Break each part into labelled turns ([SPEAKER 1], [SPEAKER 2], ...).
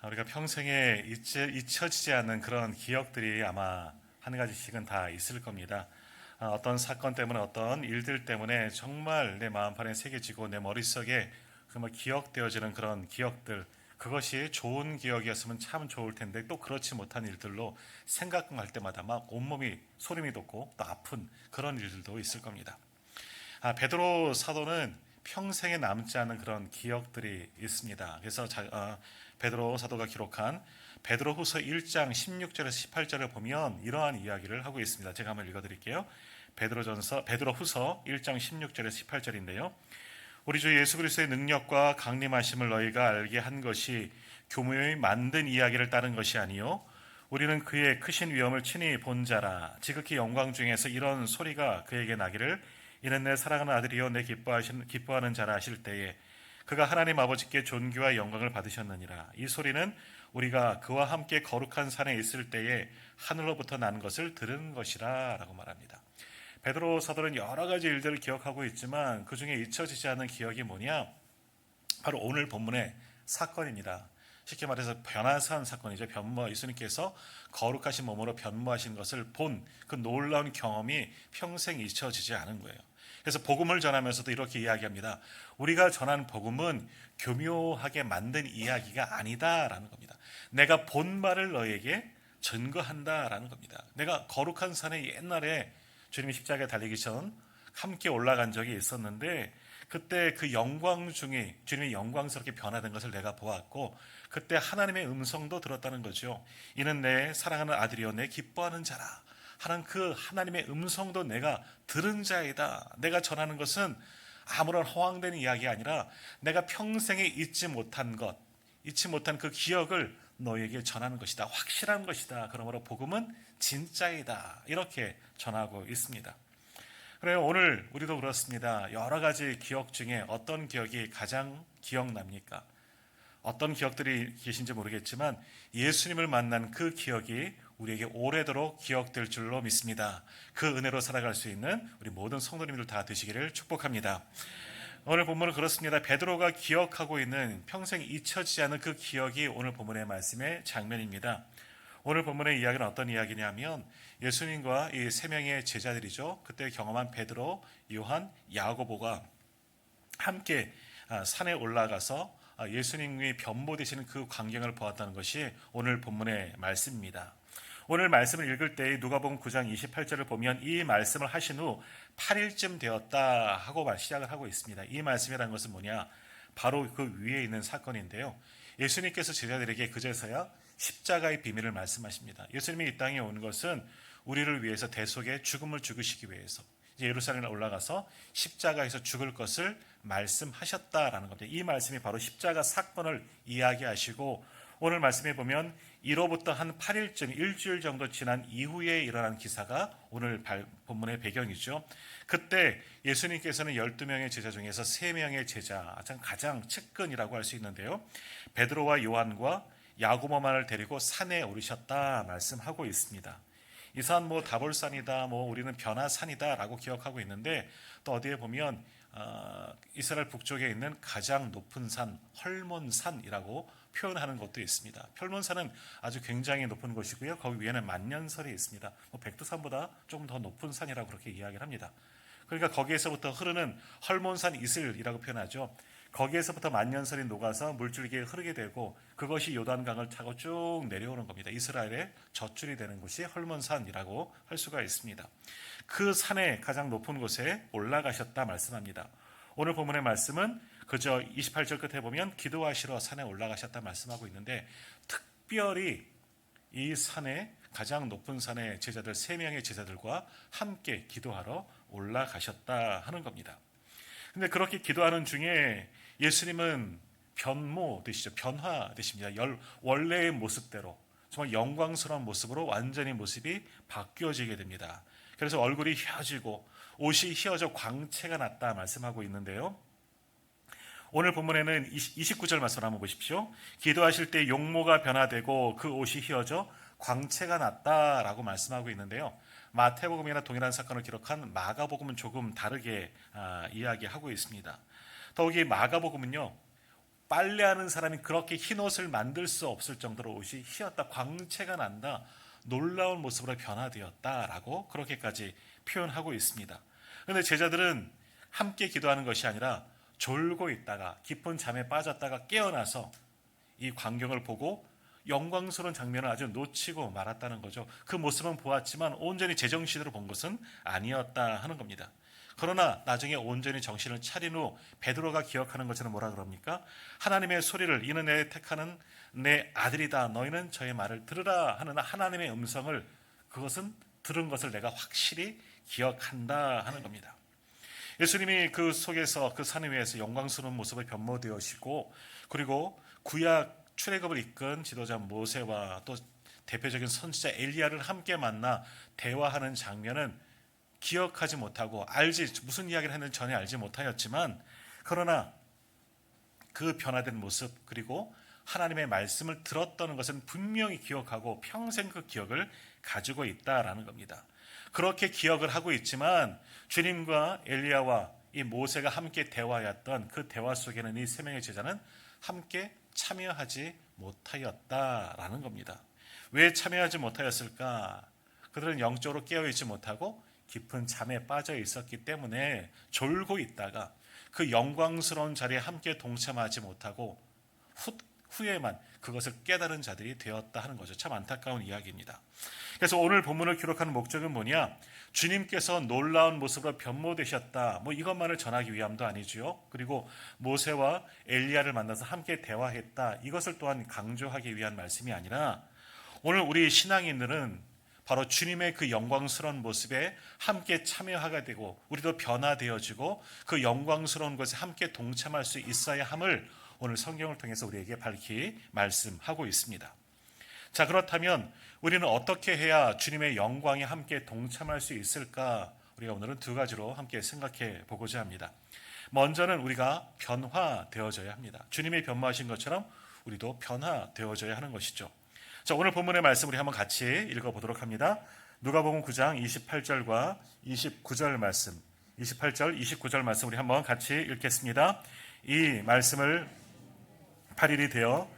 [SPEAKER 1] 우리가 평생에 잊혀지지 않는 그런 기억들이 아마 한 가지씩은 다 있을 겁니다. 어떤 사건 때문에 어떤 일들 때문에 정말 내 마음판에 새겨지고 내 머릿속에 정말 기억되어지는 그런 기억들, 그것이 좋은 기억이었으면 참 좋을 텐데 또 그렇지 못한 일들로 생각할 때마다 막 온몸이 소름이 돋고 또 아픈 그런 일들도 있을 겁니다. 베드로 사도는 평생에 남지 않은 그런 기억들이 있습니다. 그래서 베드로 사도가 기록한 베드로후서 1장 16절에서 18절을 보면 이러한 이야기를 하고 있습니다. 제가 한번 읽어드릴게요. 베드로후서 1장 16절에서 18절인데요. 우리 주 예수 그리스도의 능력과 강림하심을 너희가 알게 한 것이 교묘히 만든 이야기를 따른 것이 아니요 우리는 그의 크신 위엄을 친히 본 자라. 지극히 영광 중에서 이런 소리가 그에게 나기를 이는 내 사랑하는 아들이요 내 기뻐하는 자라 하실 때에 그가 하나님 아버지께 존귀와 영광을 받으셨느니라. 이 소리는 우리가 그와 함께 거룩한 산에 있을 때에 하늘로부터 난 것을 들은 것이라 라고 말합니다. 베드로 사도는 여러 가지 일들을 기억하고 있지만 그 중에 잊혀지지 않는 기억이 뭐냐? 바로 오늘 본문의 사건입니다. 쉽게 말해서 변화산 사건이죠. 예수님께서 거룩하신 몸으로 변모하신 것을 본 그 놀라운 경험이 평생 잊혀지지 않은 거예요. 그래서 복음을 전하면서도 이렇게 이야기합니다. 우리가 전한 복음은 교묘하게 만든 이야기가 아니다라는 겁니다. 내가 본 말을 너에게 증거한다라는 겁니다. 내가 거룩한 산에 옛날에 주님이 십자가에 달리기 전 함께 올라간 적이 있었는데 그때 그 영광 중에 주님이 영광스럽게 변화된 것을 내가 보았고 그때 하나님의 음성도 들었다는 거죠. 이는 내 사랑하는 아들이요 내 기뻐하는 자라 하는 그 하나님의 음성도 내가 들은 자이다. 내가 전하는 것은 아무런 허황된 이야기 아니라 내가 평생에 잊지 못한 것, 잊지 못한 그 기억을 너에게 전하는 것이다. 확실한 것이다. 그러므로 복음은 진짜이다. 이렇게 전하고 있습니다. 그래요. 오늘 우리도 그렇습니다. 여러 가지 기억 중에 어떤 기억이 가장 기억납니까? 어떤 기억들이 계신지 모르겠지만 예수님을 만난 그 기억이 우리에게 오래도록 기억될 줄로 믿습니다. 그 은혜로 살아갈 수 있는 우리 모든 성도님들 다 되시기를 축복합니다. 오늘 본문은 그렇습니다. 베드로가 기억하고 있는 평생 잊혀지지 않은 그 기억이 오늘 본문의 말씀의 장면입니다. 오늘 본문의 이야기는 어떤 이야기냐면 예수님과 이 세 명의 제자들이죠. 그때 경험한 베드로, 요한, 야고보가 함께 산에 올라가서 예수님이 변모되시는 그 광경을 보았다는 것이 오늘 본문의 말씀입니다. 오늘 말씀을 읽을 때 누가복음 9장 28절을 보면 이 말씀을 하신 후 8일쯤 되었다 하고 시작을 하고 있습니다. 이 말씀이라는 것은 뭐냐? 바로 그 위에 있는 사건인데요. 예수님께서 제자들에게 그제서야 십자가의 비밀을 말씀하십니다. 예수님이 이 땅에 온 것은 우리를 위해서 대속의 죽음을 죽으시기 위해서 예루살렘에 올라가서 십자가에서 죽을 것을 말씀하셨다라는 겁니다. 이 말씀이 바로 십자가 사건을 이야기하시고 오늘 말씀에 보면 이로부터 한 8일쯤 일주일 정도 지난 이후에 일어난 기사가 오늘 본문의 배경이죠. 그때 예수님께서는 12명의 제자 중에서 3명의 제자, 가장 측근이라고 할 수 있는데요. 베드로와 요한과 야고보만을 데리고 산에 오르셨다 말씀하고 있습니다. 이 산 다볼산이다, 우리는 변화산이다라고 기억하고 있는데 또 어디에 보면 이스라엘 북쪽에 있는 가장 높은 산 헐몬산이라고 표현하는 것도 있습니다. 헐몬산은 아주 굉장히 높은 곳이고요. 거기 위에는 만년설이 있습니다. 백두산보다 조금 더 높은 산이라고 그렇게 이야기를 합니다. 그러니까 거기에서부터 흐르는 헐몬산 이슬이라고 표현하죠. 거기에서부터 만년설이 녹아서 물줄기에 흐르게 되고 그것이 요단강을 타고 쭉 내려오는 겁니다. 이스라엘의 젖줄이 되는 곳이 헐몬산이라고 할 수가 있습니다. 그 산의 가장 높은 곳에 올라가셨다 말씀합니다. 오늘 본문의 말씀은 그저 28절 끝에 보면 기도하시러 산에 올라가셨다 말씀하고 있는데 특별히 이 산에 가장 높은 산의 제자들 3명의 제자들과 함께 기도하러 올라가셨다 하는 겁니다. 근데 그렇게 기도하는 중에 예수님은 변모되시죠. 변화되십니다. 원래의 모습대로 정말 영광스러운 모습으로 완전히 모습이 바뀌어지게 됩니다. 그래서 얼굴이 휘어지고 옷이 휘어져 광채가 났다 말씀하고 있는데요. 오늘 본문에는 29절 말씀을 한번 보십시오. 기도하실 때 용모가 변화되고 그 옷이 휘어져 광채가 났다라고 말씀하고 있는데요. 마태복음이나 동일한 사건을 기록한 마가복음은 조금 다르게 이야기하고 있습니다. 더욱이 마가복음은요, 빨래하는 사람이 그렇게 흰 옷을 만들 수 없을 정도로 옷이 휘었다, 광채가 난다, 놀라운 모습으로 변화되었다라고 그렇게까지 표현하고 있습니다. 그런데 제자들은 함께 기도하는 것이 아니라 졸고 있다가 깊은 잠에 빠졌다가 깨어나서 이 광경을 보고 영광스러운 장면을 아주 놓치고 말았다는 거죠. 그 모습은 보았지만 온전히 제정신으로 본 것은 아니었다 하는 겁니다. 그러나 나중에 온전히 정신을 차린 후 베드로가 기억하는 것처럼 뭐라 그럽니까? 하나님의 소리를, 이는 내 택하는 내 아들이다, 너희는 저의 말을 들으라 하는 하나님의 음성을, 그것은 들은 것을 내가 확실히 기억한다 하는 겁니다. 예수님이 그 속에서, 그 산 위에서 영광스러운 모습을 변모되으시고, 그리고 구약 출애굽을 이끈 지도자 모세와 또 대표적인 선지자 엘리야를 함께 만나 대화하는 장면은 기억하지 못하고 무슨 이야기를 했는지 전혀 알지 못하였지만, 그러나 그 변화된 모습, 그리고 하나님의 말씀을 들었다는 것은 분명히 기억하고 평생 그 기억을 가지고 있다라는 겁니다. 그렇게 기억을 하고 있지만 주님과 엘리야와 이 모세가 함께 대화했던 그 대화 속에는 이 세 명의 제자는 함께 참여하지 못하였다라는 겁니다. 왜 참여하지 못하였을까? 그들은 영적으로 깨어있지 못하고 깊은 잠에 빠져 있었기 때문에 졸고 있다가 그 영광스러운 자리에 함께 동참하지 못하고 후에만 그것을 깨달은 자들이 되었다 하는 거죠. 참 안타까운 이야기입니다. 그래서 오늘 본문을 기록하는 목적은 뭐냐? 주님께서 놀라운 모습으로 변모되셨다, 이것만을 전하기 위함도 아니지요. 그리고 모세와 엘리야를 만나서 함께 대화했다, 이것을 또한 강조하기 위한 말씀이 아니라, 오늘 우리 신앙인들은 바로 주님의 그 영광스러운 모습에 함께 참여하게 되고 우리도 변화되어지고 그 영광스러운 것에 함께 동참할 수 있어야 함을 오늘 성경을 통해서 우리에게 밝히 말씀하고 있습니다. 자, 그렇다면 우리는 어떻게 해야 주님의 영광에 함께 동참할 수 있을까? 우리가 오늘은 두 가지로 함께 생각해 보고자 합니다. 먼저는 우리가 변화되어져야 합니다. 주님이 변화하신 것처럼 우리도 변화되어져야 하는 것이죠. 자, 오늘 본문의 말씀 우리 한번 같이 읽어보도록 합니다. 누가복음 9장 28절과 29절 말씀, 28절, 29절 말씀 우리 한번 같이 읽겠습니다. 이 말씀을 8일이 되어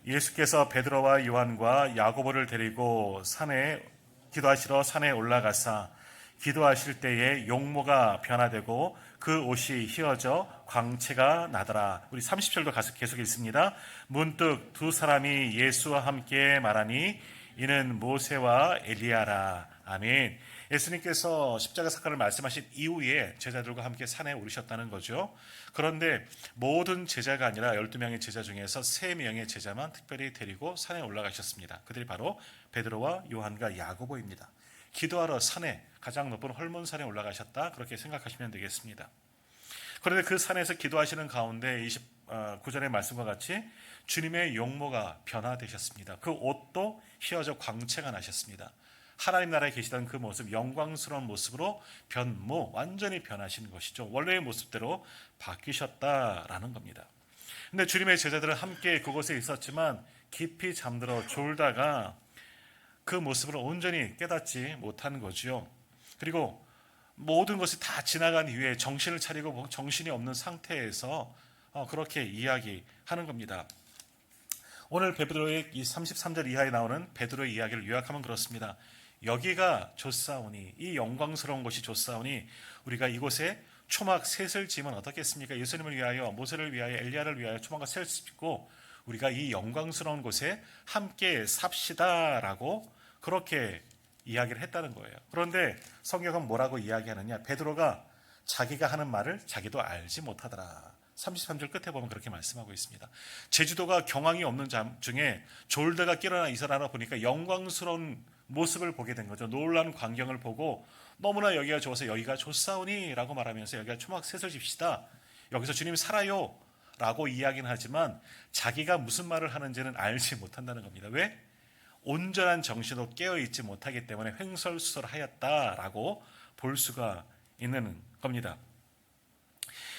[SPEAKER 1] 예수께서 베드로와 요한과 야고보를 데리고 기도하시러 산에 올라가사 기도하실 때에 용모가 변화되고 그 옷이 휘어져 광채가 나더라. 우리 30절도 계속 읽습니다. 문득 두 사람이 예수와 함께 말하니 이는 모세와 엘리야라. 아멘. 예수님께서 십자가 사건을 말씀하신 이후에 제자들과 함께 산에 오르셨다는 거죠. 그런데 모든 제자가 아니라 12명의 제자 중에서 3명의 제자만 특별히 데리고 산에 올라가셨습니다. 그들이 바로 베드로와 요한과 야고보입니다. 기도하러 산에, 가장 높은 헐몬산에 올라가셨다, 그렇게 생각하시면 되겠습니다. 그런데 그 산에서 기도하시는 가운데 29절의 말씀과 같이 주님의 용모가 변화되셨습니다. 그 옷도 휘어져 광채가 나셨습니다. 하나님 나라에 계시던 그 모습, 영광스러운 모습으로 완전히 변하신 것이죠. 원래의 모습대로 바뀌셨다라는 겁니다. 근데 주님의 제자들은 함께 그곳에 있었지만 깊이 잠들어 졸다가 그 모습을 온전히 깨닫지 못한 거죠. 그리고 모든 것이 다 지나간 이후에 정신을 차리고 정신이 없는 상태에서 그렇게 이야기하는 겁니다. 오늘 베드로의 이 33절 이하에 나오는 베드로의 이야기를 요약하면 그렇습니다. 여기가 좋사오니, 이 영광스러운 곳이 좋사오니 우리가 이곳에 초막 셋을 지으면 어떻겠습니까? 예수님을 위하여, 모세를 위하여, 엘리야를 위하여 초막과 셋을 짓고 우리가 이 영광스러운 곳에 함께 삽시다라고 그렇게 이야기를 했다는 거예요. 그런데 성경은 뭐라고 이야기하느냐? 베드로가 자기가 하는 말을 자기도 알지 못하더라. 33절 끝에 보면 그렇게 말씀하고 있습니다. 제주도가 경황이 없는 잠 중에 졸다가 깨어나 일어나 보니까 영광스러운 모습을 보게 된 거죠. 놀라운 광경을 보고 너무나 여기가 좋아서 여기가 좋사오니 라고 말하면서 여기가 초막셋을 집시다, 여기서 주님이 살아요 라고 이야기는 하지만 자기가 무슨 말을 하는지는 알지 못한다는 겁니다. 왜? 온전한 정신으로 깨어있지 못하기 때문에 횡설수설하였다라고 볼 수가 있는 겁니다.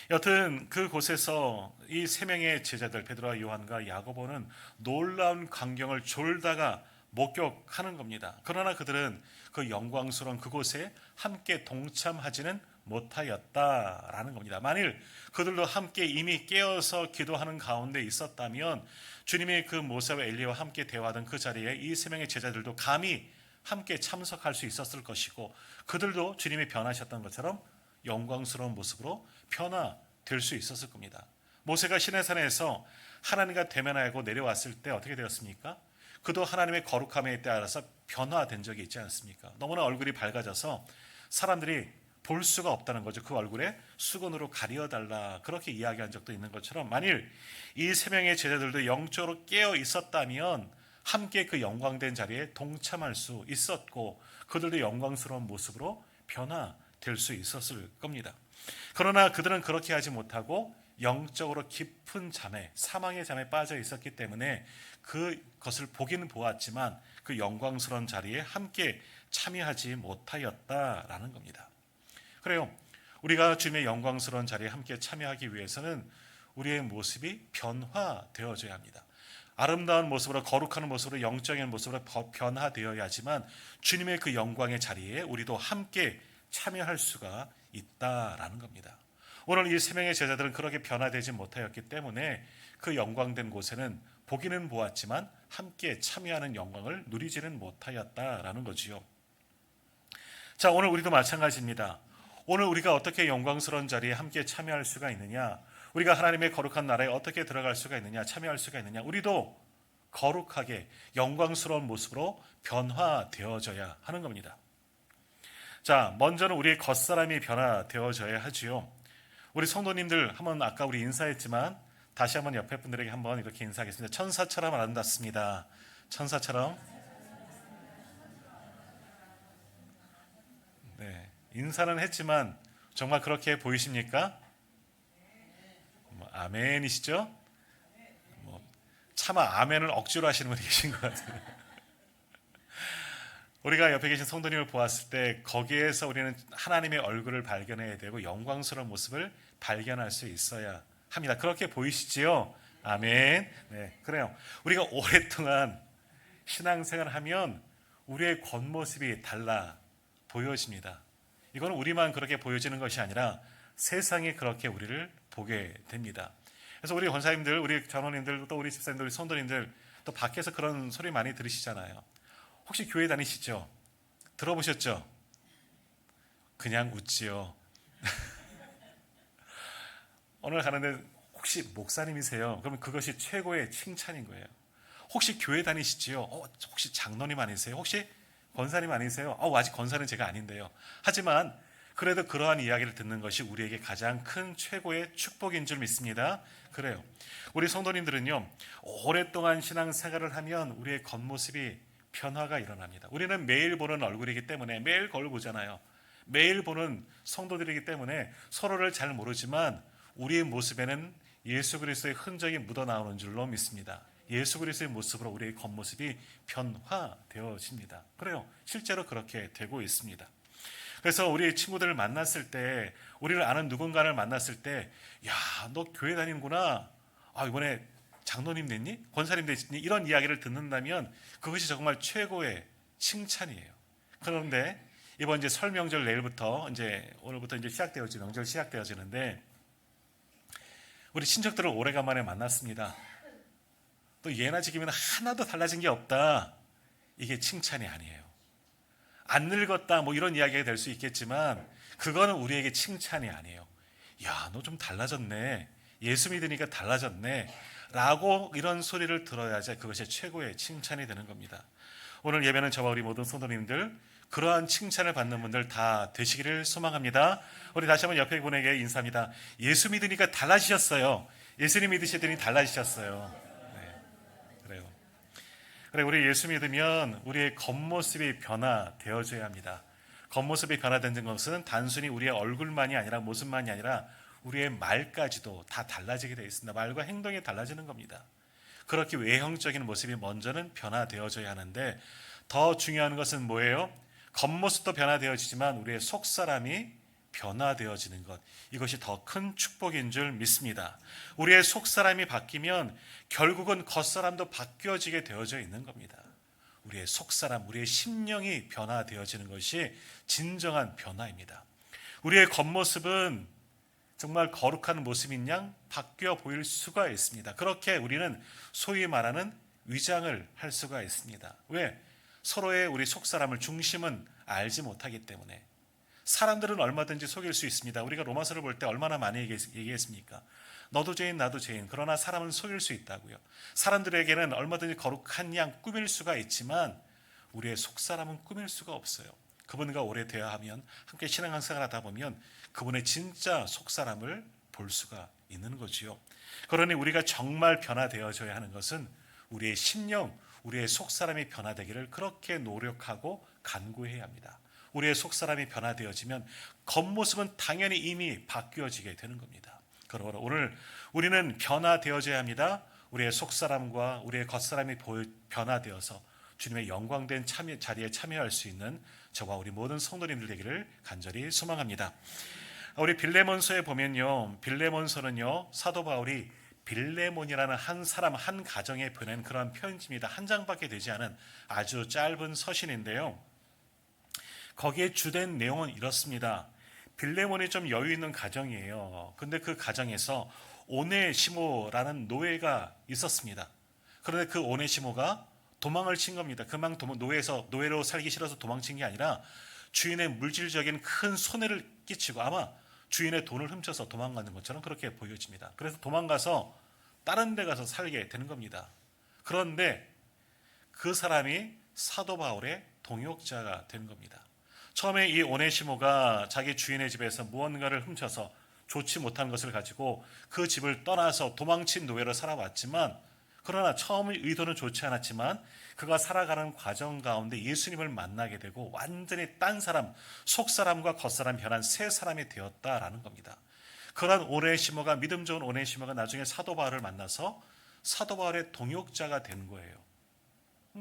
[SPEAKER 1] 여튼 그곳에서 이 3명의 제자들 베드로와 요한과 야고보는 놀라운 광경을 졸다가 목격하는 겁니다. 그러나 그들은 그 영광스러운 그곳에 함께 동참하지는 못하였다라는 겁니다. 만일 그들도 함께 이미 깨어서 기도하는 가운데 있었다면 주님이 그 모세와 엘리야와 함께 대화하던 그 자리에 이 세 명의 제자들도 감히 함께 참석할 수 있었을 것이고 그들도 주님이 변하셨던 것처럼 영광스러운 모습으로 변화될 수 있었을 겁니다. 모세가 시내산에서 하나님과 대면하고 내려왔을 때 어떻게 되었습니까? 그도 하나님의 거룩함에 따라서 변화된 적이 있지 않습니까? 너무나 얼굴이 밝아져서 사람들이 볼 수가 없다는 거죠. 그 얼굴에 수건으로 가려달라 그렇게 이야기한 적도 있는 것처럼 만일 이 세 명의 제자들도 영적으로 깨어 있었다면 함께 그 영광된 자리에 동참할 수 있었고 그들도 영광스러운 모습으로 변화될 수 있었을 겁니다. 그러나 그들은 그렇게 하지 못하고 영적으로 깊은 잠에 사망의 잠에 빠져 있었기 때문에 그것을 보기는 보았지만 그 영광스러운 자리에 함께 참여하지 못하였다라는 겁니다. 그래요. 우리가 주님의 영광스러운 자리에 함께 참여하기 위해서는 우리의 모습이 변화되어져야 합니다. 아름다운 모습으로 거룩한 모습으로 영적인 모습으로 변화되어야지만 주님의 그 영광의 자리에 우리도 함께 참여할 수가 있다라는 겁니다. 오늘 이 세 명의 제자들은 그렇게 변화되지 못하였기 때문에 그 영광된 곳에는 보기는 보았지만 함께 참여하는 영광을 누리지는 못하였다라는 거지요. 자, 오늘 우리도 마찬가지입니다. 오늘 우리가 어떻게 영광스러운 자리에 함께 참여할 수가 있느냐? 우리가 하나님의 거룩한 나라에 어떻게 들어갈 수가 있느냐? 참여할 수가 있느냐? 우리도 거룩하게 영광스러운 모습으로 변화되어져야 하는 겁니다. 자, 먼저는 우리의 겉사람이 변화되어져야 하지요. 우리 성도님들 한번 아까 우리 인사했지만 다시 한번 옆에 분들에게 한번 이렇게 인사하겠습니다. 천사처럼 아름답습니다. 천사처럼. 네, 인사는 했지만 정말 그렇게 보이십니까? 아멘이시죠? 차마 아멘을 억지로 하시는 분이 계신 것 같아요. 우리가 옆에 계신 성도님을 보았을 때 거기에서 우리는 하나님의 얼굴을 발견해야 되고 영광스러운 모습을 발견할 수 있어야 합니다. 그렇게 보이시지요? 아멘. 네, 그래요. 우리가 오랫동안 신앙생활을 하면 우리의 겉모습이 달라 보여집니다. 이건 우리만 그렇게 보여지는 것이 아니라 세상이 그렇게 우리를 보게 됩니다. 그래서 우리 권사님들, 우리 장로님들, 또 우리 집사님들, 우리 성도님들 또 밖에서 그런 소리 많이 들으시잖아요. 혹시 교회 다니시죠? 들어보셨죠? 그냥 웃지요. 오늘 가는데 혹시 목사님이세요? 그러면 그것이 최고의 칭찬인 거예요. 혹시 교회 다니시지요? 혹시 장로님 아니세요? 혹시 권사님 아니세요? 아직 권사는 제가 아닌데요. 하지만 그래도 그러한 이야기를 듣는 것이 우리에게 가장 큰 최고의 축복인 줄 믿습니다. 그래요. 우리 성도님들은요, 오랫동안 신앙생활을 하면 우리의 겉모습이 변화가 일어납니다. 우리는 매일 보는 얼굴이기 때문에 매일 거울 보잖아요. 매일 보는 성도들이기 때문에 서로를 잘 모르지만 우리의 모습에는 예수 그리스도의 흔적이 묻어나오는 줄로 믿습니다. 예수 그리스도의 모습으로 우리의 겉모습이 변화되어집니다. 그래요. 실제로 그렇게 되고 있습니다. 그래서 우리 친구들을 만났을 때, 우리를 아는 누군가를 만났을 때, 야, 너 교회 다니는구나. 이번에 장로님 됐니? 권사님 됐니? 이런 이야기를 듣는다면 그것이 정말 최고의 칭찬이에요. 그런데 이번 이제 설 명절 내일부터 오늘부터 시작되어지 명절 시작되어지는데 우리 친척들을 오래간만에 만났습니다. 또 예나 지금이나 하나도 달라진 게 없다. 이게 칭찬이 아니에요. 안 늙었다 이런 이야기가 될 수 있겠지만 그거는 우리에게 칭찬이 아니에요. 야, 너 좀 달라졌네. 예수 믿으니까 달라졌네. 라고 이런 소리를 들어야지 그것이 최고의 칭찬이 되는 겁니다. 오늘 예배는 저와 우리 모든 성도님들 그러한 칭찬을 받는 분들 다 되시기를 소망합니다. 우리 다시 한번 옆에 분에게 인사합니다. 예수 믿으니까 달라지셨어요. 예수님 믿으시더니 달라지셨어요. 네, 그래요. 그래, 우리 예수 믿으면 우리의 겉모습이 변화되어져야 합니다. 겉모습이 변화되는 것은 단순히 우리의 얼굴만이 아니라 모습만이 아니라 우리의 말까지도 다 달라지게 되어 있습니다. 말과 행동이 달라지는 겁니다. 그렇게 외형적인 모습이 먼저는 변화되어져야 하는데 더 중요한 것은 뭐예요? 겉모습도 변화되어지지만 우리의 속사람이 변화되어지는 것, 이것이 더 큰 축복인 줄 믿습니다. 우리의 속사람이 바뀌면 결국은 겉사람도 바뀌어지게 되어져 있는 겁니다. 우리의 속사람, 우리의 심령이 변화되어지는 것이 진정한 변화입니다. 우리의 겉모습은 정말 거룩한 모습인 양 바뀌어 보일 수가 있습니다. 그렇게 우리는 소위 말하는 위장을 할 수가 있습니다. 왜? 서로의 우리 속사람을 중심은 알지 못하기 때문에. 사람들은 얼마든지 속일 수 있습니다. 우리가 로마서를 볼 때 얼마나 많이 얘기했습니까? 너도 죄인 나도 죄인, 그러나 사람은 속일 수 있다고요. 사람들에게는 얼마든지 거룩한 양 꾸밀 수가 있지만 우리의 속사람은 꾸밀 수가 없어요. 그분과 오래 대화하면, 함께 신앙생활 하다 보면 그분의 진짜 속사람을 볼 수가 있는 거지요. 그러니 우리가 정말 변화되어져야 하는 것은 우리의 심령, 우리의 속사람이 변화되기를 그렇게 노력하고 간구해야 합니다. 우리의 속사람이 변화되어지면 겉모습은 당연히 이미 바뀌어지게 되는 겁니다. 그러므로 오늘 우리는 변화되어져야 합니다. 우리의 속사람과 우리의 겉사람이 변화되어서 주님의 영광된 자리에 참여할 수 있는 저와 우리 모든 성도님들 되기를 간절히 소망합니다. 우리 빌레몬서에 보면요, 빌레몬서는요, 사도 바울이 빌레몬이라는 한 사람 한 가정에 보낸 그런 편지입니다. 한 장밖에 되지 않은 아주 짧은 서신인데요, 거기에 주된 내용은 이렇습니다. 빌레몬이 좀 여유 있는 가정이에요. 근데 그 가정에서 오네시모라는 노예가 있었습니다. 그런데 그 오네시모가 도망을 친 겁니다. 그만 노예로 살기 싫어서 도망친 게 아니라 주인의 물질적인 큰 손해를 끼치고 아마 주인의 돈을 훔쳐서 도망가는 것처럼 그렇게 보여집니다. 그래서 도망가서 다른 데 가서 살게 되는 겁니다. 그런데 그 사람이 사도 바울의 동역자가 된 겁니다. 처음에 이 오네시모가 자기 주인의 집에서 무언가를 훔쳐서 좋지 못한 것을 가지고 그 집을 떠나서 도망친 노예로 살아왔지만, 그러나 처음의 의도는 좋지 않았지만 그가 살아가는 과정 가운데 예수님을 만나게 되고 완전히 딴 사람, 속사람과 겉사람 변한 새 사람이 되었다라는 겁니다. 그런 오네시모가, 믿음 좋은 오네시모가 나중에 사도 바울을 만나서 사도 바울의 동역자가 된 거예요.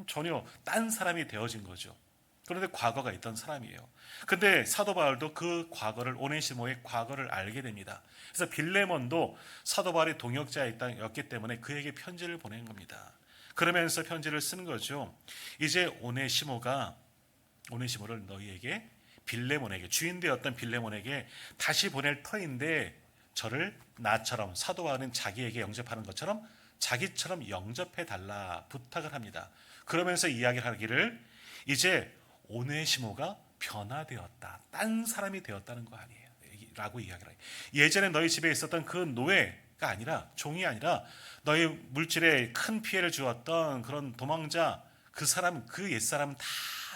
[SPEAKER 1] 전혀 딴 사람이 되어진 거죠. 그런데 과거가 있던 사람이에요. 근데 사도 바울도 그 과거를, 오네시모의 과거를 알게 됩니다. 그래서 빌레몬도 사도 바울의 동역자였기 때문에 그에게 편지를 보낸 겁니다. 그러면서 편지를 쓰는 거죠. 이제 오네시모를 너희에게, 빌레몬에게, 주인 되었던 빌레몬에게 다시 보낼 터인데 저를 나처럼, 사도 바울은 자기에게 영접하는 것처럼 자기처럼 영접해 달라 부탁을 합니다. 그러면서 이야기를 하기를, 이제 오네시모가 변화되었다, 딴 사람이 되었다는 거 아니에요 라고 이야기를 해요. 예전에 너희 집에 있었던 그 노예가 아니라, 종이 아니라 너희 물질에 큰 피해를 주었던 그런 도망자, 그 사람, 그 옛사람은 다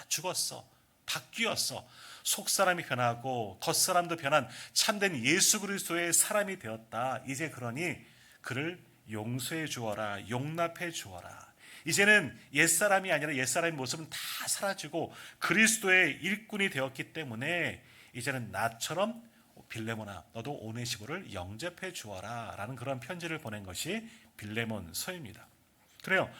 [SPEAKER 1] 죽었어, 바뀌었어. 속사람이 변하고 겉사람도 변한 참된 예수 그리스도의 사람이 되었다. 이제 그러니 그를 용서해 주어라, 용납해 주어라. 이제는 옛사람이 아니라 옛사람의 모습은 다 사라지고 그리스도의 일꾼이 되었기 때문에 이제는 나처럼 빌레몬아, 너도 오네시모를 영접해 주어라 라는 그런 편지를 보낸 것이 빌레몬서입니다. 그래요.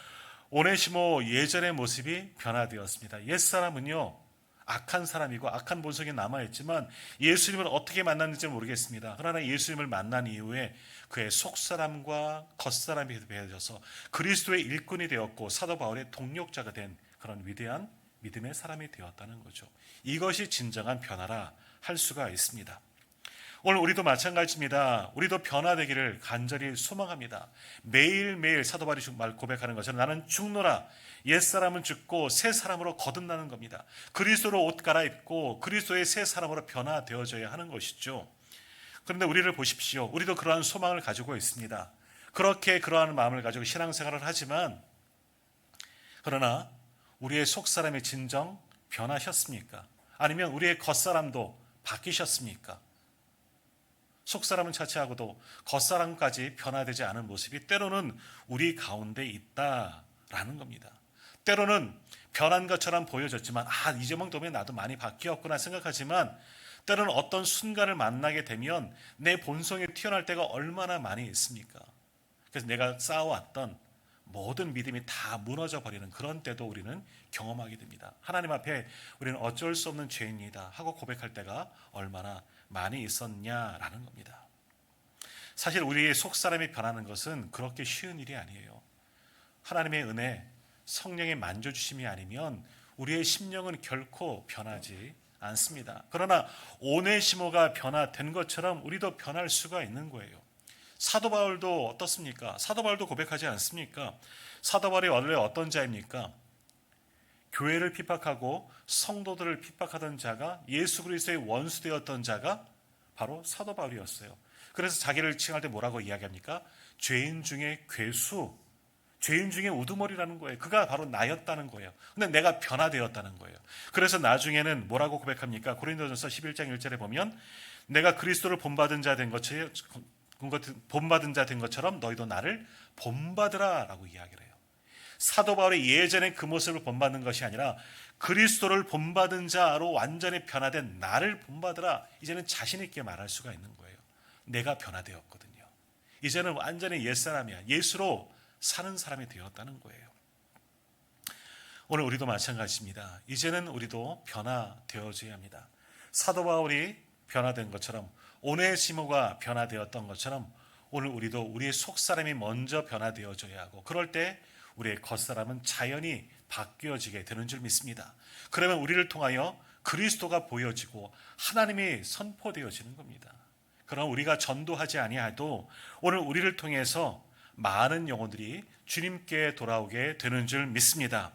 [SPEAKER 1] 오네시모 예전의 모습이 변화되었습니다. 옛사람은요, 악한 사람이고 악한 본성이 남아있지만 예수님을 어떻게 만났는지 모르겠습니다. 그러나 예수님을 만난 이후에 그의 속사람과 겉사람이 배어져서 그리스도의 일꾼이 되었고 사도 바울의 동력자가 된 그런 위대한 믿음의 사람이 되었다는 거죠. 이것이 진정한 변화라 할 수가 있습니다. 오늘 우리도 마찬가지입니다. 우리도 변화되기를 간절히 소망합니다. 매일매일 사도 바울이 고백하는 것처럼 나는 죽노라, 옛사람은 죽고 새 사람으로 거듭나는 겁니다. 그리스도로 옷 갈아입고 그리스도의 새 사람으로 변화되어져야 하는 것이죠. 그런데 우리를 보십시오. 우리도 그러한 소망을 가지고 있습니다. 그렇게 그러한 마음을 가지고 신앙생활을 하지만, 그러나 우리의 속사람이 진정 변하셨습니까? 아니면 우리의 겉사람도 바뀌셨습니까? 속사람은 차치하고도 겉사람까지 변화되지 않은 모습이 때로는 우리 가운데 있다라는 겁니다. 때로는 변한 것처럼 보여졌지만 이 정도면 나도 많이 바뀌었구나 생각하지만, 때로는 어떤 순간을 만나게 되면 내 본성이 튀어나올 때가 얼마나 많이 있습니까? 그래서 내가 쌓아왔던 모든 믿음이 다 무너져 버리는 그런 때도 우리는 경험하게 됩니다. 하나님 앞에 우리는 어쩔 수 없는 죄인이다 하고 고백할 때가 얼마나 많이 있었냐라는 겁니다. 사실 우리의 속사람이 변하는 것은 그렇게 쉬운 일이 아니에요. 하나님의 은혜, 성령의 만져주심이 아니면 우리의 심령은 결코 변하지 않습니다. 그러나 오네시모가 변화된 것처럼 우리도 변할 수가 있는 거예요. 사도 바울도 어떻습니까? 사도 바울도 고백하지 않습니까? 사도 바울이 원래 어떤 자입니까? 교회를 핍박하고 성도들을 핍박하던 자가 예수 그리스도의 원수되었던 자가 바로 사도 바울이었어요. 그래서 자기를 칭할 때 뭐라고 이야기합니까? 죄인 중에 괴수, 죄인 중에 우두머리라는 거예요. 그가 바로 나였다는 거예요. 근데 내가 변화되었다는 거예요. 그래서 나중에는 뭐라고 고백합니까? 고린도전서 11장 1절에 보면 내가 그리스도를 본받은 자 된 것처럼 너희도 나를 본받으라라고 이야기를 해요. 사도 바울이 예전에 그 모습을 본받는 것이 아니라 그리스도를 본받은 자로 완전히 변화된 나를 본받으라. 이제는 자신 있게 말할 수가 있는 거예요. 내가 변화되었거든요. 이제는 완전히 옛사람이야. 예수로 사는 사람이 되었다는 거예요. 오늘 우리도 마찬가지입니다. 이제는 우리도 변화되어져야 합니다. 사도 바울이 변화된 것처럼 오네시모가 변화되었던 것처럼 오늘 우리도 우리의 속사람이 먼저 변화되어져야 하고 그럴 때 우리의 겉사람은 자연히 바뀌어지게 되는 줄 믿습니다. 그러면 우리를 통하여 그리스도가 보여지고 하나님이 선포되어지는 겁니다. 그럼 우리가 전도하지 아니하도 오늘 우리를 통해서 많은 영혼들이 주님께 돌아오게 되는 줄 믿습니다.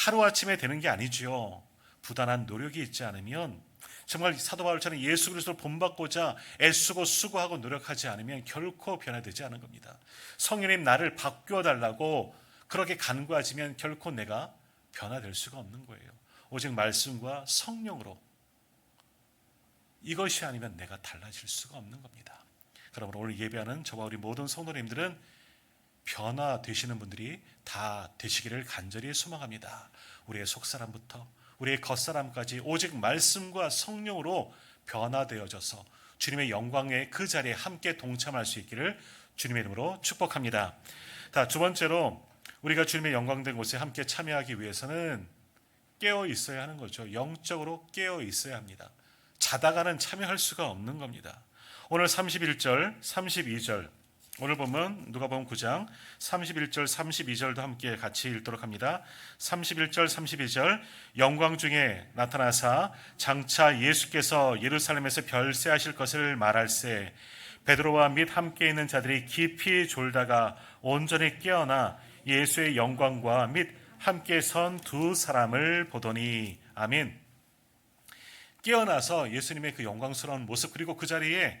[SPEAKER 1] 하루아침에 되는 게 아니지요. 부단한 노력이 있지 않으면 정말 사도 바울처럼 예수 그리스도를 본받고자 애쓰고 수고하고 노력하지 않으면 결코 변화되지 않은 겁니다. 성령님 나를 바뀌어달라고 그렇게 간구하지면 결코 내가 변화될 수가 없는 거예요. 오직 말씀과 성령으로 이것이 아니면 내가 달라질 수가 없는 겁니다. 그러므로 오늘 예배하는 저와 우리 모든 성도님들은 변화되시는 분들이 다 되시기를 간절히 소망합니다. 우리의 속사람부터 우리의 겉사람까지 오직 말씀과 성령으로 변화되어져서 주님의 영광의 그 자리에 함께 동참할 수 있기를 주님의 이름으로 축복합니다. 두 번째로 우리가 주님의 영광된 곳에 함께 참여하기 위해서는 깨어 있어야 하는 거죠. 영적으로 깨어 있어야 합니다. 자다가는 참여할 수가 없는 겁니다. 오늘 31절, 32절 오늘 보면 누가복음 9장 31절, 32절도 함께 같이 읽도록 합니다. 31절, 32절 영광 중에 나타나사 장차 예수께서 예루살렘에서 별세하실 것을 말할세 베드로와 및 함께 있는 자들이 깊이 졸다가 온전히 깨어나 예수의 영광과 및 함께 선 두 사람을 보더니 아멘. 깨어나서 예수님의 그 영광스러운 모습 그리고 그 자리에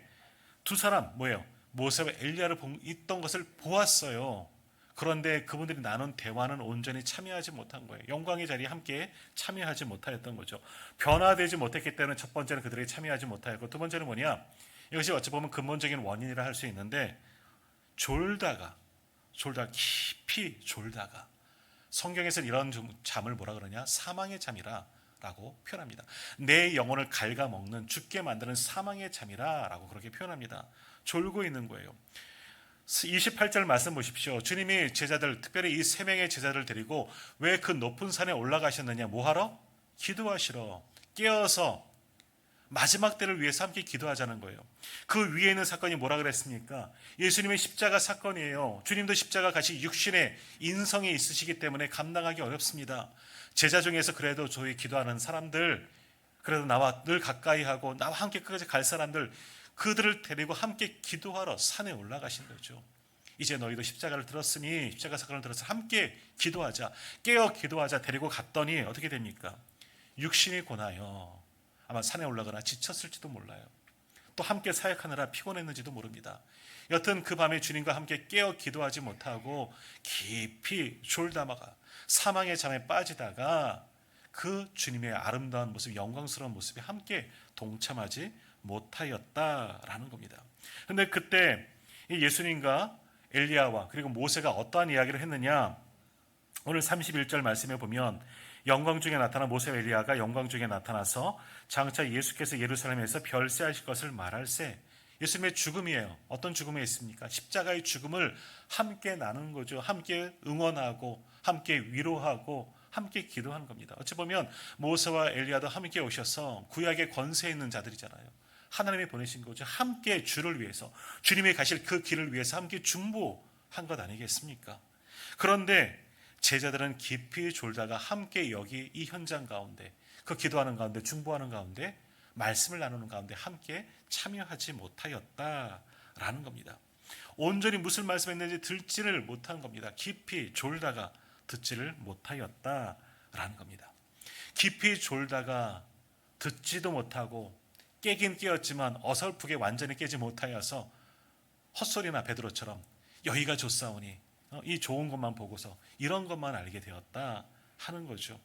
[SPEAKER 1] 두 사람 뭐예요? 모세와 엘리야를 있던 것을 보았어요. 그런데 그분들이 나눈 대화는 온전히 참여하지 못한 거예요. 영광의 자리에 함께 참여하지 못하였던 거죠. 변화되지 못했기 때문에 첫 번째는 그들이 참여하지 못하였고 두 번째는 뭐냐? 이것이 어찌 보면 근본적인 원인이라 할 수 있는데 졸다가 깊이 졸다가 성경에서는 이런 잠을 뭐라 그러냐? 사망의 잠이라 라고 표현합니다. 내 영혼을 갉아먹는 죽게 만드는 사망의 잠이라 라고 그렇게 표현합니다. 졸고 있는 거예요. 28절 말씀 보십시오. 주님이 제자들 특별히 이 세 명의 제자들을 데리고 왜 그 높은 산에 올라가셨느냐? 뭐하러? 기도하시러 깨어서 마지막 때를 위해서 함께 기도하자는 거예요. 그 위에 있는 사건이 뭐라 그랬습니까? 예수님의 십자가 사건이에요. 주님도 십자가 같이 육신의 인성이 있으시기 때문에 감당하기 어렵습니다. 제자 중에서 그래도 저희 기도하는 사람들, 그래도 나와 늘 가까이 하고 나와 함께 끝까지 갈 사람들, 그들을 데리고 함께 기도하러 산에 올라가신 거죠. 이제 너희도 십자가를 들었으니 십자가 사건을 들어서 함께 기도하자, 깨어 기도하자 데리고 갔더니 어떻게 됩니까? 육신이 고나요. 아마 산에 올라가나 지쳤을지도 몰라요. 또 함께 사역하느라 피곤했는지도 모릅니다. 여튼 그 밤에 주님과 함께 깨어 기도하지 못하고 깊이 졸다마가 사망의 잠에 빠지다가 그 주님의 아름다운 모습, 영광스러운 모습에 함께 동참하지 못하였다라는 겁니다. 그런데 그때 예수님과 엘리야와 그리고 모세가 어떠한 이야기를 했느냐? 오늘 31절 말씀에 보면 영광 중에 나타난 모세와 엘리야가 영광 중에 나타나서 장차 예수께서 예루살렘에서 별세하실 것을 말할세. 예수님의 죽음이에요. 어떤 죽음이 있습니까? 십자가의 죽음을 함께 나누는 거죠. 함께 응원하고 함께 위로하고 함께 기도하는 겁니다. 어찌 보면 모세와 엘리야도 함께 오셔서 구약의 권세 있는 자들이잖아요. 하나님이 보내신 거죠. 함께 주를 위해서 주님이 가실 그 길을 위해서 함께 중보한 것 아니겠습니까? 그런데 제자들은 깊이 졸다가 함께 여기 이 현장 가운데 그 기도하는 가운데, 중보하는 가운데, 말씀을 나누는 가운데 함께 참여하지 못하였다라는 겁니다. 온전히 무슨 말씀했는지 듣지를 못한 겁니다. 깊이 졸다가 듣지를 못하였다라는 겁니다. 깊이 졸다가 듣지도 못하고 깨긴 깨었지만 어설프게 완전히 깨지 못하여서 헛소리나 베드로처럼 여기가 좋사오니 이 좋은 것만 보고서 이런 것만 알게 되었다 하는 거죠.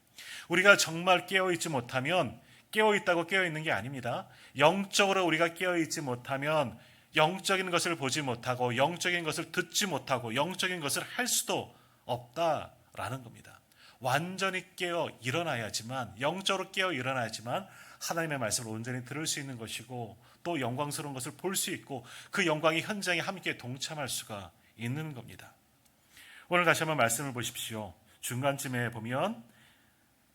[SPEAKER 1] 우리가 정말 깨어있지 못하면 깨어있다고 깨어있는 게 아닙니다. 영적으로 우리가 깨어있지 못하면 영적인 것을 보지 못하고 영적인 것을 듣지 못하고 영적인 것을 할 수도 없다라는 겁니다. 완전히 깨어 일어나야지만, 영적으로 깨어 일어나야지만 하나님의 말씀을 온전히 들을 수 있는 것이고 또 영광스러운 것을 볼 수 있고 그 영광의 현장에 함께 동참할 수가 있는 겁니다. 오늘 다시 한번 말씀을 보십시오. 중간쯤에 보면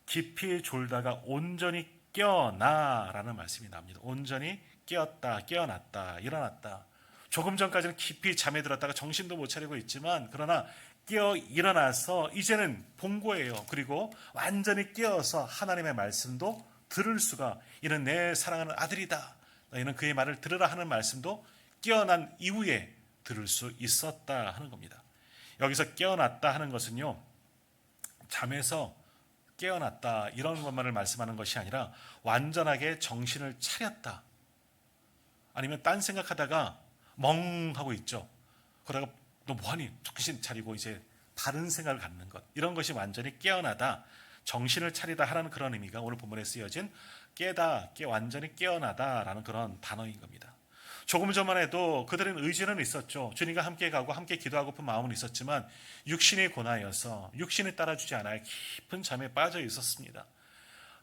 [SPEAKER 1] 깊이 졸다가 온전히 깨어나라는 말씀이 나옵니다. 온전히 깨었다, 깨어났다, 일어났다. 조금 전까지는 깊이 잠에 들었다가 정신도 못 차리고 있지만 그러나 깨어 일어나서 이제는 본 거예요. 그리고 완전히 깨어서 하나님의 말씀도 들을 수가, 이는 내 사랑하는 아들이다, 너희는 그의 말을 들으라 하는 말씀도 깨어난 이후에 들을 수 있었다 하는 겁니다. 여기서 깨어났다 하는 것은요, 잠에서 깨어났다 이런 것만을 말씀하는 것이 아니라 완전하게 정신을 차렸다, 아니면 딴 생각하다가 멍하고 있죠. 그러다가 너 뭐하니? 정신 차리고 이제 다른 생각을 갖는 것, 이런 것이 완전히 깨어나다, 정신을 차리다 하는 그런 의미가 오늘 본문에 쓰여진 깨다, 완전히 깨어나다라는 그런 단어인 겁니다. 조금 전만 해도 그들은 의지는 있었죠. 주님과 함께 가고 함께 기도하고픈 마음은 있었지만 육신이 고나여서 육신이 따라주지 않아야 깊은 잠에 빠져 있었습니다.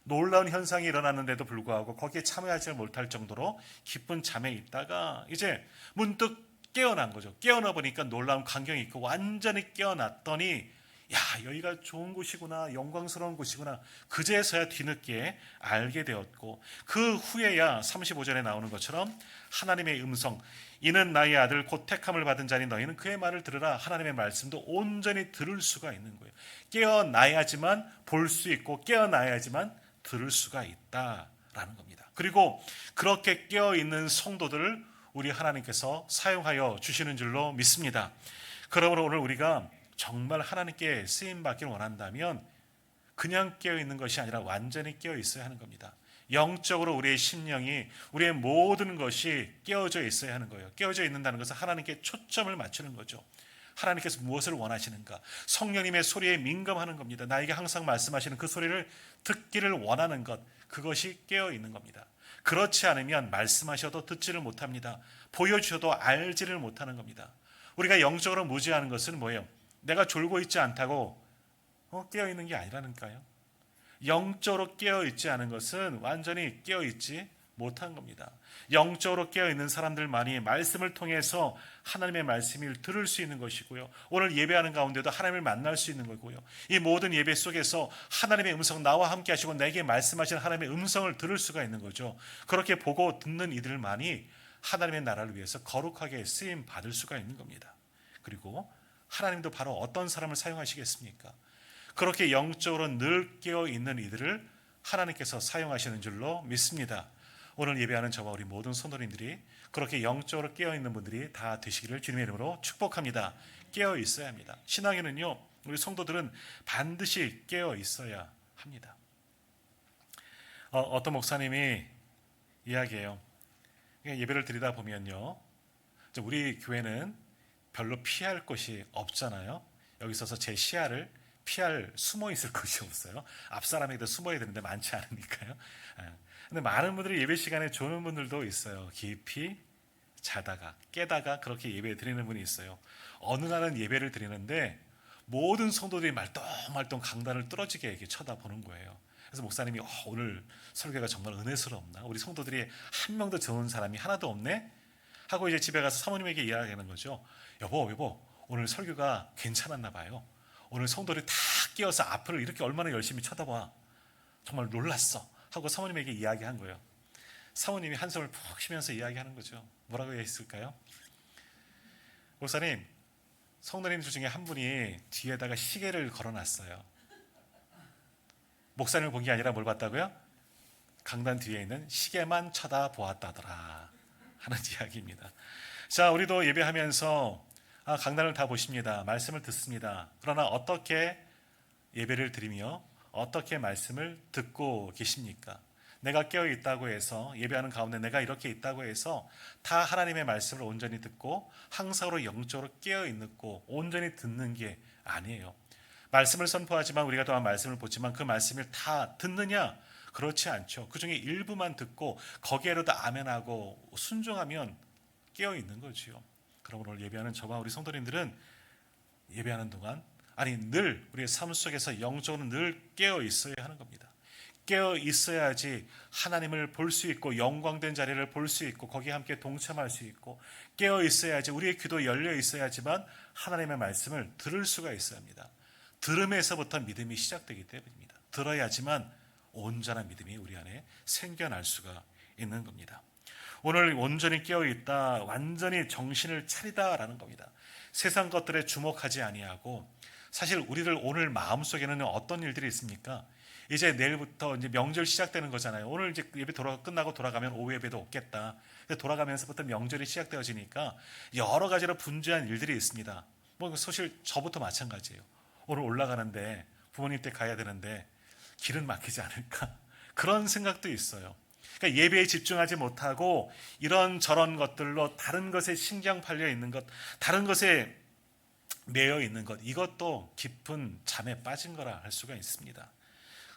[SPEAKER 1] 놀라운 현상이 일어났는데도 불구하고 거기에 참여하지 못할 정도로 깊은 잠에 있다가 이제 문득 깨어난 거죠. 깨어나 보니까 놀라운 광경이 있고 완전히 깨어났더니 야, 여기가 좋은 곳이구나, 영광스러운 곳이구나, 그제서야 뒤늦게 알게 되었고 그 후에야 35절에 나오는 것처럼 하나님의 음성, 이는 나의 아들 곧 택함을 받은 자니 너희는 그의 말을 들으라, 하나님의 말씀도 온전히 들을 수가 있는 거예요. 깨어나야지만 볼 수 있고 깨어나야지만 들을 수가 있다라는 겁니다. 그리고 그렇게 깨어있는 성도들을 우리 하나님께서 사용하여 주시는 줄로 믿습니다. 그러므로 오늘 우리가 정말 하나님께 쓰임받기를 원한다면 그냥 깨어있는 것이 아니라 완전히 깨어있어야 하는 겁니다. 영적으로 우리의 심령이, 우리의 모든 것이 깨어져 있어야 하는 거예요. 깨어져 있는다는 것은 하나님께 초점을 맞추는 거죠. 하나님께서 무엇을 원하시는가, 성령님의 소리에 민감하는 겁니다. 나에게 항상 말씀하시는 그 소리를 듣기를 원하는 것, 그것이 깨어있는 겁니다. 그렇지 않으면 말씀하셔도 듣지를 못합니다. 보여주셔도 알지를 못하는 겁니다. 우리가 영적으로 무지하는 것은 뭐예요? 내가 졸고 있지 않다고 깨어있는 게 아니라니까요. 영적으로 깨어있지 않은 것은 완전히 깨어있지 못한 겁니다. 영적으로 깨어있는 사람들만이 말씀을 통해서 하나님의 말씀을 들을 수 있는 것이고요. 오늘 예배하는 가운데도 하나님을 만날 수 있는 거고요. 이 모든 예배 속에서 하나님의 음성, 나와 함께 하시고 내게 말씀하시는 하나님의 음성을 들을 수가 있는 거죠. 그렇게 보고 듣는 이들만이 하나님의 나라를 위해서 거룩하게 쓰임 받을 수가 있는 겁니다. 그리고 하나님도 바로 어떤 사람을 사용하시겠습니까? 그렇게 영적으로 늘 깨어있는 이들을 하나님께서 사용하시는 줄로 믿습니다. 오늘 예배하는 저와 우리 모든 성도님들이 그렇게 영적으로 깨어있는 분들이 다 되시기를 주님의 이름으로 축복합니다. 깨어있어야 합니다. 신앙에는요, 우리 성도들은 반드시 깨어있어야 합니다. 어떤 목사님이 이야기해요. 예배를 드리다 보면요, 우리 교회는 별로 피할 곳이 없잖아요. 여기 있어서 제 시야를 피할, 숨어 있을 곳이 없어요. 앞사람에게도 숨어야 되는데 많지 않으니까요. 근데 많은 분들이 예배 시간에 조는 분들도 있어요. 깊이 자다가 깨다가 그렇게 예배 드리는 분이 있어요. 어느 날은 예배를 드리는데 모든 성도들이 말똥말똥 강단을 뚫어지게 이렇게 쳐다보는 거예요. 그래서 목사님이 오늘 설교가 정말 은혜스럽나? 우리 성도들이 한 명도 좋은 사람이 하나도 없네? 하고 이제 집에 가서 사모님에게 이야기하는 거죠. 여보, 오늘 설교가 괜찮았나 봐요. 오늘 성도들이 다 깨어서 앞을 이렇게 얼마나 열심히 쳐다봐. 정말 놀랐어. 하고 사모님에게 이야기한 거예요. 사모님이 한숨을 푹 쉬면서 이야기하는 거죠. 뭐라고 했을까요? 목사님, 성도님 중에 한 분이 뒤에다가 시계를 걸어놨어요. 목사님을 본 게 아니라 뭘 봤다고요? 강단 뒤에 있는 시계만 쳐다보았다더라 하는 이야기입니다. 자, 우리도 예배하면서 강단을 다 보십니다. 말씀을 듣습니다. 그러나 어떻게 예배를 드리며 어떻게 말씀을 듣고 계십니까? 내가 깨어 있다고 해서, 예배하는 가운데 내가 이렇게 있다고 해서 다 하나님의 말씀을 온전히 듣고 항상으로 영적으로 깨어 있고 온전히 듣는 게 아니에요. 말씀을 선포하지만, 우리가 또한 말씀을 보지만 그 말씀을 다 듣느냐? 그렇지 않죠. 그 중에 일부만 듣고 거기에로도 아멘하고 순종하면 깨어 있는 거지요. 그럼 오늘 예배하는 저와 우리 성도님들은 예배하는 동안, 늘 우리의 삶 속에서 영적으로 늘 깨어 있어야 하는 겁니다. 깨어 있어야지 하나님을 볼 수 있고 영광된 자리를 볼 수 있고 거기에 함께 동참할 수 있고, 깨어 있어야지 우리의 귀도 열려 있어야지만 하나님의 말씀을 들을 수가 있어야 합니다. 들음에서부터 믿음이 시작되기 때문입니다. 들어야지만 온전한 믿음이 우리 안에 생겨날 수가 있는 겁니다. 오늘 온전히 깨어있다, 완전히 정신을 차리다라는 겁니다. 세상 것들에 주목하지 아니하고, 사실 우리들 오늘 마음속에는 어떤 일들이 있습니까? 이제 내일부터 이제 명절 시작되는 거잖아요. 오늘 이제 예배 끝나고 돌아가면 오후 예배도 없겠다. 돌아가면서부터 명절이 시작되어지니까 여러 가지로 분주한 일들이 있습니다. 사실 저부터 마찬가지예요. 오늘 올라가는데 부모님 댁 가야 되는데 길은 막히지 않을까? 그런 생각도 있어요. 그러니까 예배에 집중하지 못하고 이런저런 것들로 다른 것에 신경 팔려 있는 것, 다른 것에 매여 있는 것, 이것도 깊은 잠에 빠진 거라 할 수가 있습니다.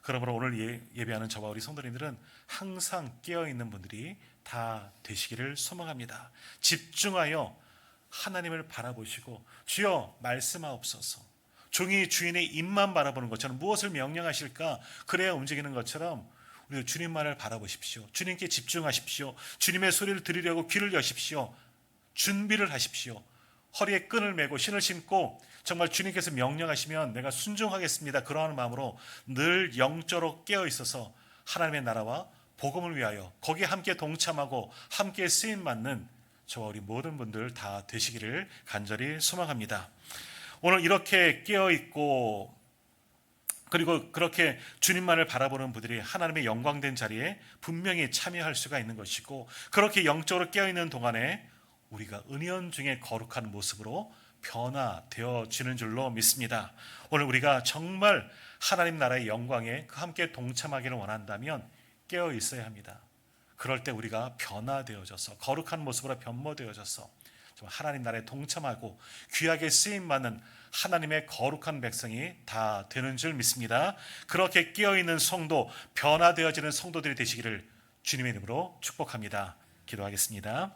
[SPEAKER 1] 그러므로 오늘 예배하는 저와 우리 성도님들은 항상 깨어있는 분들이 다 되시기를 소망합니다. 집중하여 하나님을 바라보시고, 주여 말씀하옵소서, 종이 주인의 입만 바라보는 것처럼, 무엇을 명령하실까 그래야 움직이는 것처럼 우리 주님만을 바라보십시오. 주님께 집중하십시오. 주님의 소리를 들으려고 귀를 여십시오. 준비를 하십시오. 허리에 끈을 메고 신을 신고 정말 주님께서 명령하시면 내가 순종하겠습니다, 그러한 마음으로 늘 영적으로 깨어 있어서 하나님의 나라와 복음을 위하여 거기에 함께 동참하고 함께 쓰임 받는 저와 우리 모든 분들 다 되시기를 간절히 소망합니다. 오늘 이렇게 깨어 있고 그리고 그렇게 주님만을 바라보는 분들이 하나님의 영광된 자리에 분명히 참여할 수가 있는 것이고, 그렇게 영적으로 깨어있는 동안에 우리가 은연중에 거룩한 모습으로 변화되어지는 줄로 믿습니다. 오늘 우리가 정말 하나님 나라의 영광에 함께 동참하기를 원한다면 깨어 있어야 합니다. 그럴 때 우리가 변화되어져서 거룩한 모습으로 변모되어져서 하나님 나라에 동참하고 귀하게 쓰임받는 하나님의 거룩한 백성이 다 되는 줄 믿습니다. 그렇게 깨어있는 성도, 변화되어지는 성도들이 되시기를 주님의 이름으로 축복합니다. 기도하겠습니다.